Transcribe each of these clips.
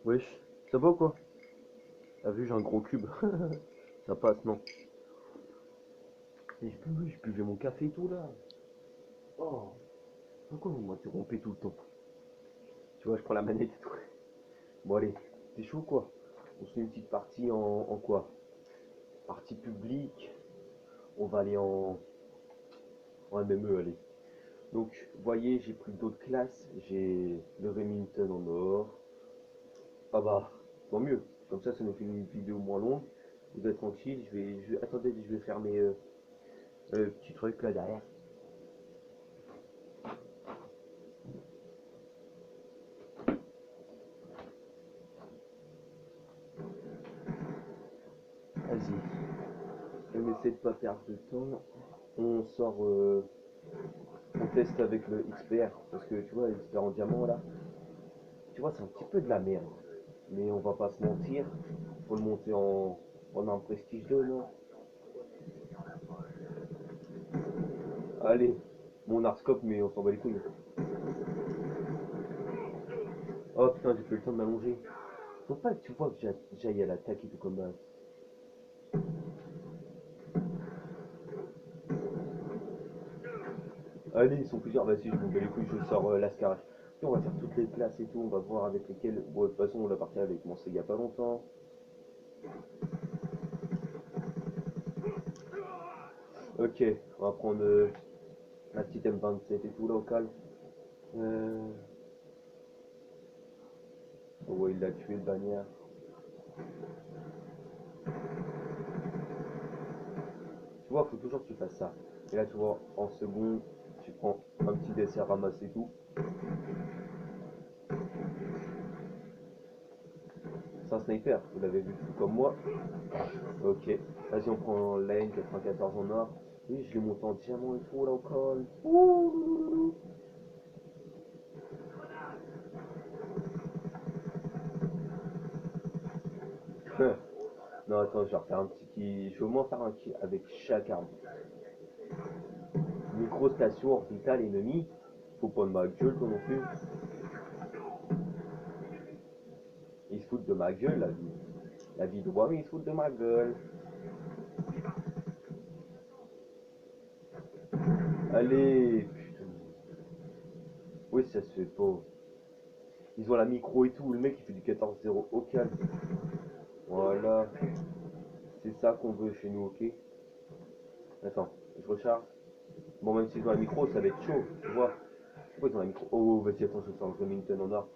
Wesh, ça va ou quoi? T'as vu, j'ai un gros cube. Ça passe, non? Et je buvais mon café et tout là. Oh, pourquoi vous m'interrompez tout le temps? Tu vois, je prends la manette et tout. Bon, allez, t'es chaud ou quoi? On se fait une petite partie en quoi? Partie publique. On va aller en MME, allez. Donc, voyez, j'ai pris d'autres classes. J'ai le Remington en or. Ah bah, tant mieux. Comme ça nous fait une vidéo moins longue. Vous êtes tranquille. Attendez, je vais faire mes petits trucs là derrière. Vas-y. On essaie de pas perdre de temps. On sort, on teste avec le XPR. Parce que tu vois, l'XPR en diamant là, tu vois, c'est un petit peu de la merde. Mais on va pas se mentir. Faut le monter en un prestige 2, non? Allez, mon artscope, mais on s'en bat les couilles. Oh putain, j'ai pas eu le temps de m'allonger. Faut pas que tu vois que j'aille à l'attaque et tout comme ça. Allez, ils sont plusieurs. Vas-y, je m'en bats les couilles, je sors l'ascar. Puis on va faire toutes les classes et tout. On va voir avec lesquelles. Bon, de toute façon, on l'a parti avec mon Sega il y a pas longtemps. Ok, on va prendre la petite M27 et tout là au calme. Euh... Oh ouais, il l'a tué le bannière. Tu vois, faut toujours que tu fasses ça. Et là, tu vois, en seconde, tu prends un petit dessert ramassé et tout. C'est un sniper, vous l'avez vu tout comme moi. Ok, vas-y, on prend lane 94 en or. Oui, je l'ai monté en diamant et tout là au col. Ouh, non, attends, je vais refaire un petit kill. Je vais au moins faire un kill avec chaque arme. Micro, station, orbital, ennemi. Faut pas de ma gueule, toi non plus. Ils se foutent de ma gueule, la vie. La vie de moi, mais ils se foutent de ma gueule. Allez, putain. Oui, ça se fait pas. Ils ont la micro et tout. Le mec, il fait du 14-0 au calme. Voilà. C'est ça qu'on veut chez nous, ok? Attends, je recharge. Bon, même s'ils ont la micro, ça va être chaud, tu vois. Pourquoi ils ont la micro? Oh, vas-y, attends, je sors le Remington en or.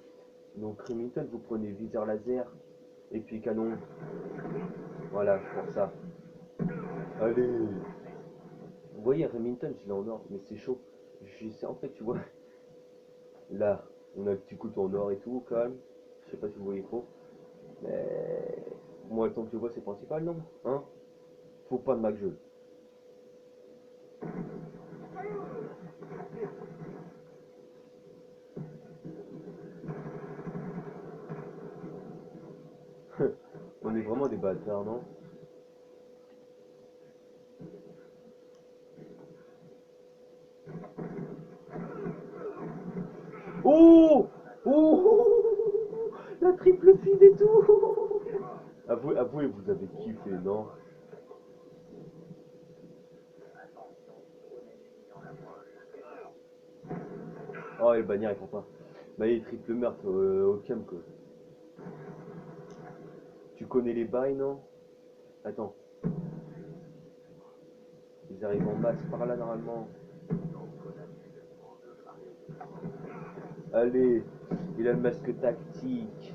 Donc, Remington, vous prenez viseur laser et puis canon. Voilà, pour ça. Allez. Vous voyez, Remington, je l'ai en or, mais c'est chaud. En fait, tu vois, là, on a le petit couteau en or et tout, calme. Je sais pas si vous voyez trop. Mais moi, le temps que tu vois, c'est principal, non? Hein? Faut pas de McJeul. On est vraiment des bâtards, non? Oh! Oh! La triple feed et tout! Avouez, vous avez kiffé, non? Oh, et le bannière, il prend pas. Bah, il est triple meurtre au cam, quoi. Tu connais les bails, non? Attends, ils arrivent en masse par là, normalement. Allez, il a le masque tactique.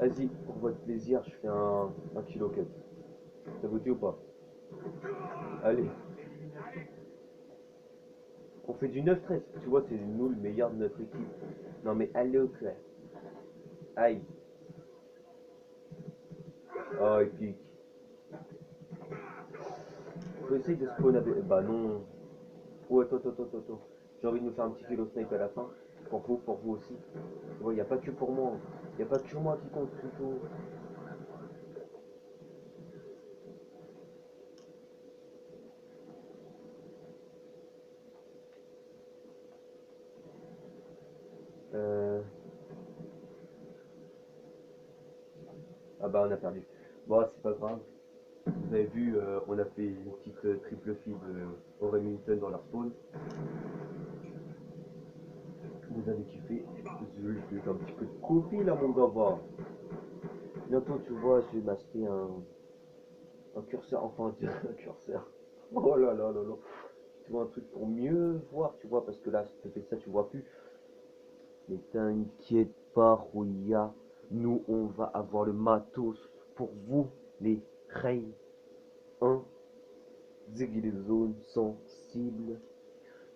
Vas-y, pour votre plaisir, je fais un kilo cut. Ça vous dit ou pas? Allez, on fait du 9-13. Tu vois, c'est nous le meilleur de notre équipe. Non mais allez au clair. Aïe. Oh, il pique. Faut essayer de spawn avec... Bah non. Oh, attends. J'ai envie de me faire un petit kilo snipe à la fin. Pour vous aussi. Tu vois, il n'y a pas que pour moi. Il n'y a pas que moi qui compte plutôt. Euh... Ah bah on a perdu. Bon, c'est pas grave. Vous avez vu, on a fait une petite triple feed au Remington dans leur spawn. Vous avez kiffé. Je vais faire un petit peu de copie là mon gars. Va. Bientôt tu vois, je vais m'acheter un curseur, enfin un curseur. Oh là là là là. Tu vois un truc pour mieux voir, tu vois, parce que là, si tu fais ça, tu vois plus. Mais t'inquiète pas, Rouya. Nous, on va avoir le matos pour vous, les Ray 1, Ziggy les zones sensibles.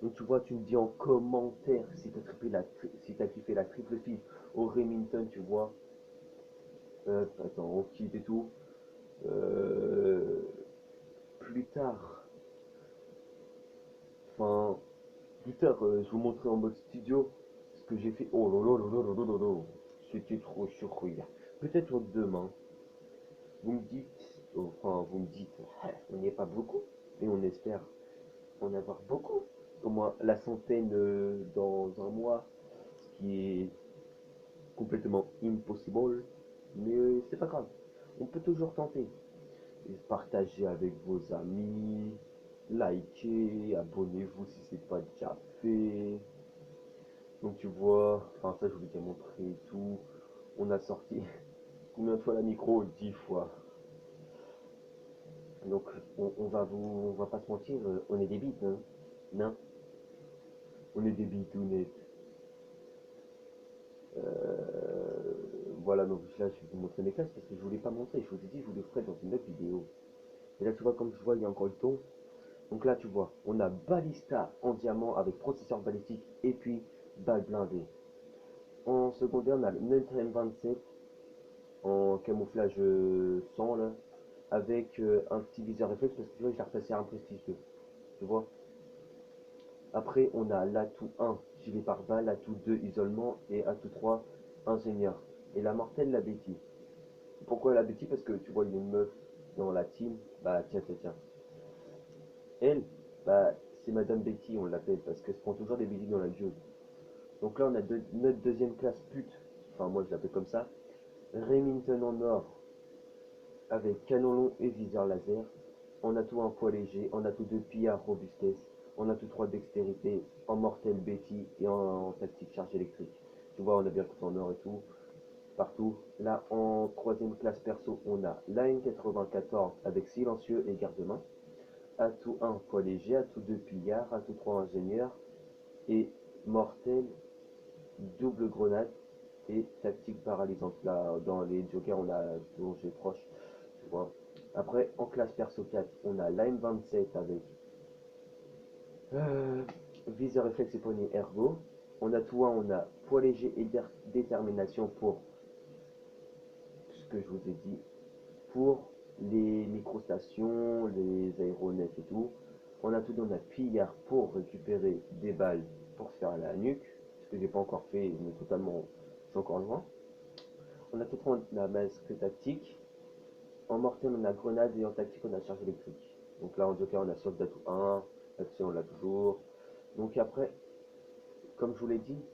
Donc tu vois, tu me dis en commentaire si t'as kiffé la triple fille au Remington, tu vois. Attends, on quitte et tout. Euh, plus tard, enfin, plus tard, je vous montrerai en mode studio ce que j'ai fait. Oh là là là là là là là. C'était trop surprenant. Peut-être demain, vous me dites, enfin, vous me dites, on n'y est pas beaucoup, mais on espère en avoir beaucoup. Au moins la centaine dans un mois, ce qui est complètement impossible. Mais c'est pas grave. On peut toujours tenter. Et partagez avec vos amis, likez, abonnez-vous si c'est pas déjà fait. Donc tu vois, enfin ça je vous ai déjà montré et tout. On a sorti combien de fois la micro? 10 fois. Donc on va pas se mentir, on est des bites, hein. Non, on est des bitounettes. Voilà, donc là je vais vous montrer mes classes parce que je voulais pas montrer, je vous ai dit je vous le ferai dans une autre vidéo. Et là tu vois comme je vois il y a encore le ton. Donc là tu vois, on a Ballista en diamant avec processeur balistique et puis balle blindée. En secondaire on a le 927 en camouflage 100 là, avec un petit viseur réflexe parce que tu vois, je l'ai repassé à un prestige 2. Tu vois. Après, on a l'atout 1, gilet pare-balles, l'atout 2, isolement, et atout 3, ingénieur. Et la mortelle, la Betty. Pourquoi la Betty? Parce que tu vois, il y a une meuf dans la team. Bah, tiens, tiens, tiens. Elle, bah, c'est Madame Betty, on l'appelle, parce qu'elle se prend toujours des bêtises dans la gueule. Donc là, on a notre deuxième classe pute. Enfin, moi, je l'appelle comme ça. Remington en or, avec canon long et viseur laser. En atout un poids léger, en atout 2 pillard robustesse, en atout 3 dextérité, en mortel Betty et en tactique charge électrique. Tu vois, on a bien tout en or et tout, partout. Là, en troisième classe perso, on a l'AN94 avec silencieux et garde-main. Atout 1 poids léger, atout 2 pillard, atout 3 ingénieur et mortel double grenade et tactique paralysante. Là, dans les jokers, on a plongé proche, tu vois. Après, en classe perso 4, on a l'AM27 avec viseur réflexe et poignet ergo. On a tout un, on a poids léger et détermination pour ce que je vous ai dit, pour les microstations, les aéronefs et tout. On a tout, on a pillard pour récupérer des balles pour se faire la nuque, ce que j'ai pas encore fait, mais totalement, je suis encore loin. On a tout, on a masque tactique. En mortel, on a grenade et en tactique, on a charge électrique. Donc là, en joker, on a soldat tout 1, action, on l'a toujours. Donc après, comme je vous l'ai dit,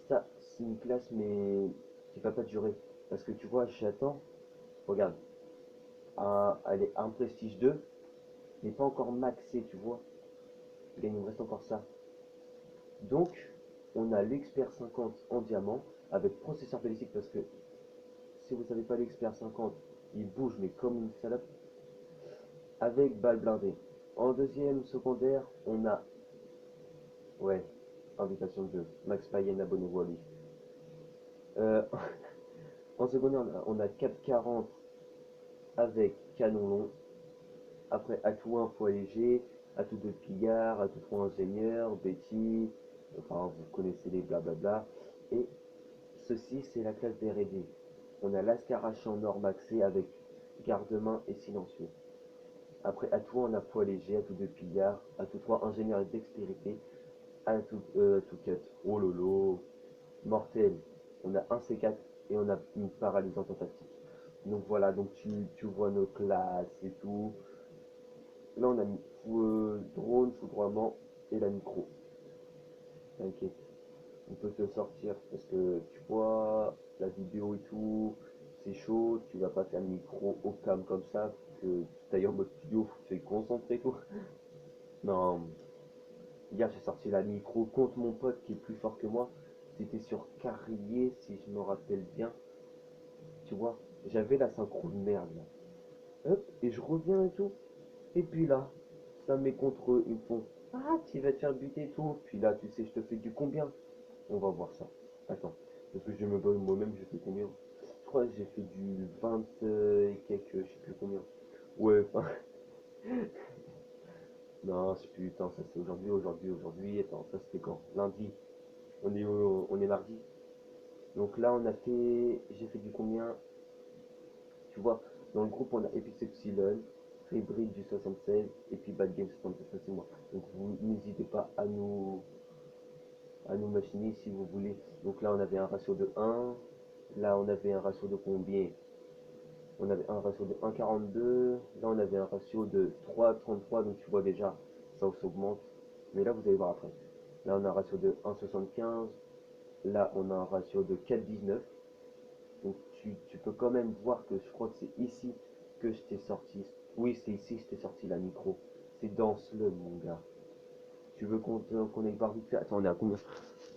ça, c'est une classe, mais qui va pas durer. Parce que tu vois, j'attends, regarde, elle est un prestige 2, n'est pas encore maxé, tu vois. Il me reste encore ça. Donc, on a l'expert 50 en diamant, avec processeur balistique, parce que si vous savez pas l'expert 50, il bouge, mais comme une salope, avec balle blindée. En deuxième secondaire, on a, ouais, invitation de jeu, Max Payenne, abonnez-vous à lui. Euh, en secondaire, on a 440 avec canon long. Après, atout 1 poids léger, atout 2 pillard, atout 3 ingénieur, Betty, enfin vous connaissez les blablabla. Et ceci, c'est la classe des R&D. On a l'Ascarache en or maxé avec garde-main et silencieux. Après, atout 1, on a poids léger, atout 2 pillard, atout 3 ingénieur et dextérité, atout 4, oh lolo, mortel. On a un C4 et on a une paralysante en tactique. Donc voilà, donc tu vois nos classes et tout. Là, on a mis drone, foudroiement et la micro. T'inquiète, on peut te sortir parce que tu vois la vidéo et tout. c'est chaud, tu vas pas faire le micro au cam comme ça, que d'ailleurs mode studio, faut se concentrer tout. Non, hier j'ai sorti la micro contre mon pote qui est plus fort que moi. C'était sur Carrier si je me rappelle bien. Tu vois, j'avais la synchro de merde là. Hop, et je reviens et tout. Et puis là, ça me met contre eux, ils me font ah, tu vas te faire buter et tout. Puis là, tu sais, je te fais du combien? On va voir ça. Attends, parce que je me donne moi-même, je fais combien? Je crois que j'ai fait du 20 et quelques, je sais plus combien. Ouais, enfin. Non, je sais plus, attends, ça c'est aujourd'hui. Attends, ça c'était quand? Lundi. On est mardi. Donc là, j'ai fait du combien? Tu vois, dans le groupe, on a Epic Epsilon, Hybrid du 76 et puis Bad Game 76, ça c'est moi. Donc vous n'hésitez pas à nous machiner si vous voulez. Donc là, on avait un ratio de 1. Là, on avait un ratio de combien? On avait un ratio de 1,42. Là, on avait un ratio de 3,33. Donc tu vois déjà, ça s'augmente. Mais là, vous allez voir après. Là, on a un ratio de 1,75. Là, on a un ratio de 4,19. Donc tu peux quand même voir que je crois que c'est ici que je t'ai sorti. Oui, c'est ici que je t'ai sorti la micro. C'est dans ce mon gars. Tu veux qu'on aille voir vite fait? Attends, on est à combien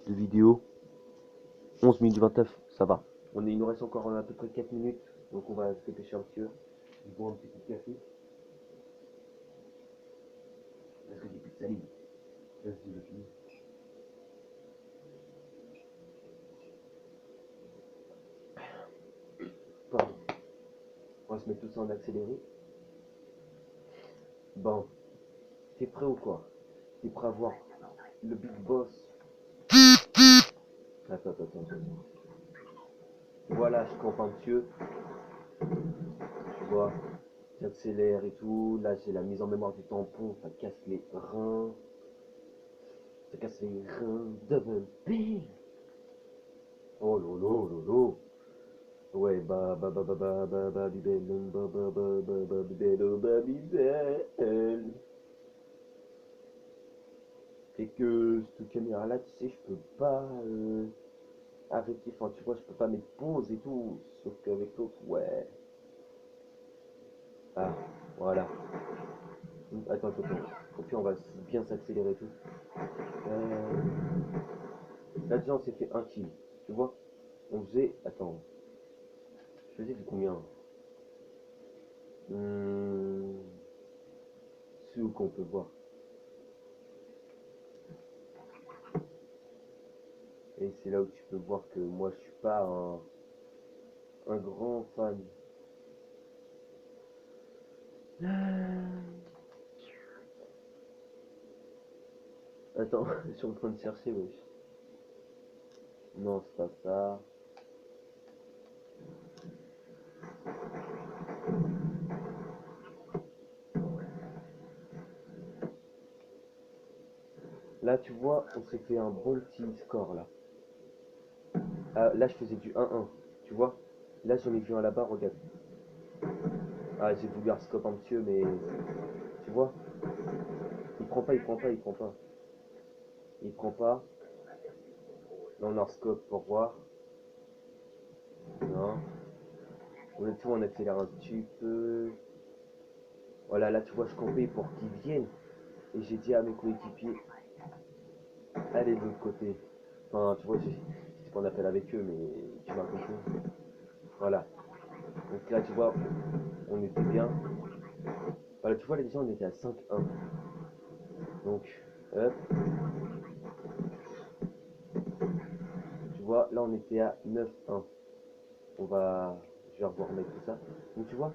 de vidéos? 11 minutes 29, ça va. Il nous reste encore à peu près 4 minutes. Donc on va se dépêcher un petit peu. Je bois un petit coup de café. Parce que j'ai plus de salive. Vas-y, je finis. Pardon. On va se mettre tout ça en accéléré. Bon, t'es prêt ou quoi? T'es prêt à voir le big boss? Attends. Voilà, je campe un petit peu. Tu vois, j'accélère et tout. Là, j'ai la mise en mémoire du tampon. Ça casse les reins. Ça casse les reins. Double B. Oh lolo, lolo. Ouais, Babybel, Babybel. Et que cette caméra là, tu sais, je peux pas arrêter, enfin tu vois, je peux pas mettre pause et tout, sauf qu'avec l'autre, ouais. Ah, voilà. Attends. Et puis on va bien s'accélérer et tout. Euh, Là déjà on s'est fait un kill, tu vois. On faisait, attends, je faisais du combien? C'est où qu'on peut voir. Et c'est là où tu peux voir que moi je suis pas un grand fan. Attends, je suis en train de chercher, wesh. Non, c'est pas ça. Là, tu vois, on s'est fait un bon petit score, là. Ah, là, je faisais du 1-1, tu vois. Là, j'en ai vu un là-bas, regarde. Ah, j'ai voulu un scope un petit peu, mais... Tu vois, il prend pas. Il prend pas. Là, on a un scope pour voir. Non. On accélère un petit peu. Voilà, là, tu vois, je campais pour qu'ils viennent. Et j'ai dit à mes coéquipiers, allez de l'autre côté. Enfin, tu vois, c'est ce qu'on appelle avec eux, mais tu m'as compris. Voilà. Donc là, tu vois, on était bien. Voilà, tu vois, là, déjà, on était à 5-1. Donc, hop, tu vois, là, on était à 9-1. Je vais revoir mettre tout ça. Donc, tu vois,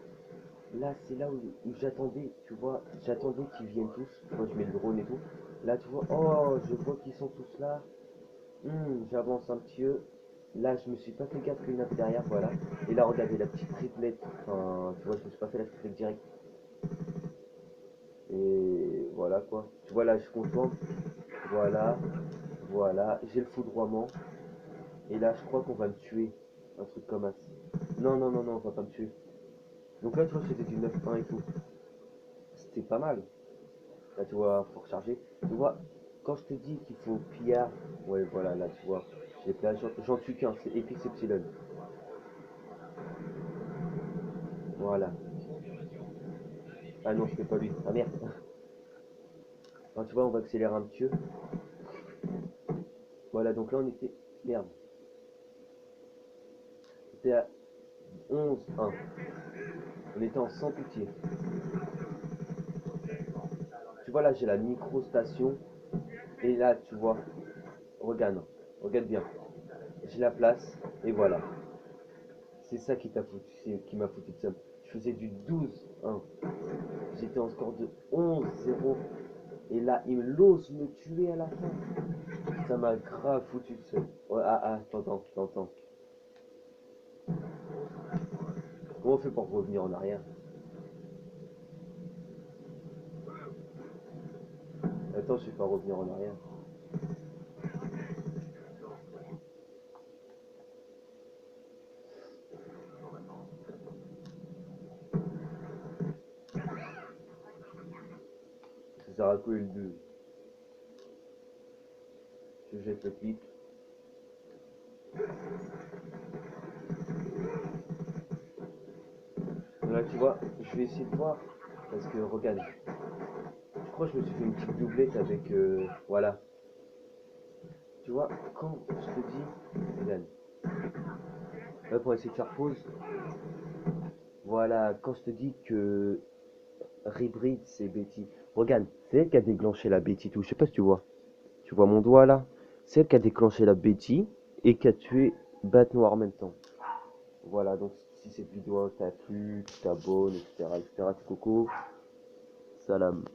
là, c'est là où j'attendais, tu vois, j'attendais qu'ils viennent tous. Tu vois, je mets le drone et tout. Là, tu vois, oh, je vois qu'ils sont tous là. J'avance un petit peu. Là, je me suis pas fait gaffe qu'il y en avait derrière, voilà. Et là, regardez la petite triplette. Enfin, tu vois, je me suis pas fait la triplette direct. Et voilà quoi. Tu vois, là, je contourne. Voilà. J'ai le foudroiement. Et là, je crois qu'on va me tuer. Un truc comme ça. Non, on va pas me tuer. Donc là, tu vois, c'était du 9-1 et tout. C'était pas mal. Là, tu vois, faut recharger. Tu vois, quand je te dis qu'il faut pillard, ouais, voilà, là, tu vois, j'ai pris j'en tue qu'un, c'est Epix Epsilon. Voilà. Ah non, c'était pas lui. Ah merde. Alors, tu vois, on va accélérer un petit peu. Voilà, donc là on était. Merde. On était à 11-1. On était en sans pitié. Tu vois, là j'ai la micro-station. Et là, tu vois. Regarde. Regarde bien. J'ai la place. Et voilà. C'est ça qui t'a foutu. Qui m'a foutu de ça. Je faisais du 12-1. J'étais en score de 11-0. Et là, il ose me tuer à la fin. Ça m'a grave foutu de seul. Ouais, t'entends. Comment on fait pour revenir en arrière? Attends, je vais pas revenir en arrière. Ça sert à quoi le 2? Je jette le clip. Là, tu vois, je vais essayer de voir. Parce que, regarde, je crois que je me suis fait une petite doublette avec. Voilà. Tu vois, quand je te dis. Regarde. Là, pour essayer de faire pause. Voilà, quand je te dis que. Ribrid, c'est Betty. Regarde, c'est elle qui a déclenché la Betty tout. Je sais pas si tu vois. Tu vois mon doigt là? C'est elle qui a déclenché la Betty et qui a tué Bat Noir en même temps. Voilà, donc si cette vidéo t'a plu, tu t'abonnes, etc., etc., coco, salam.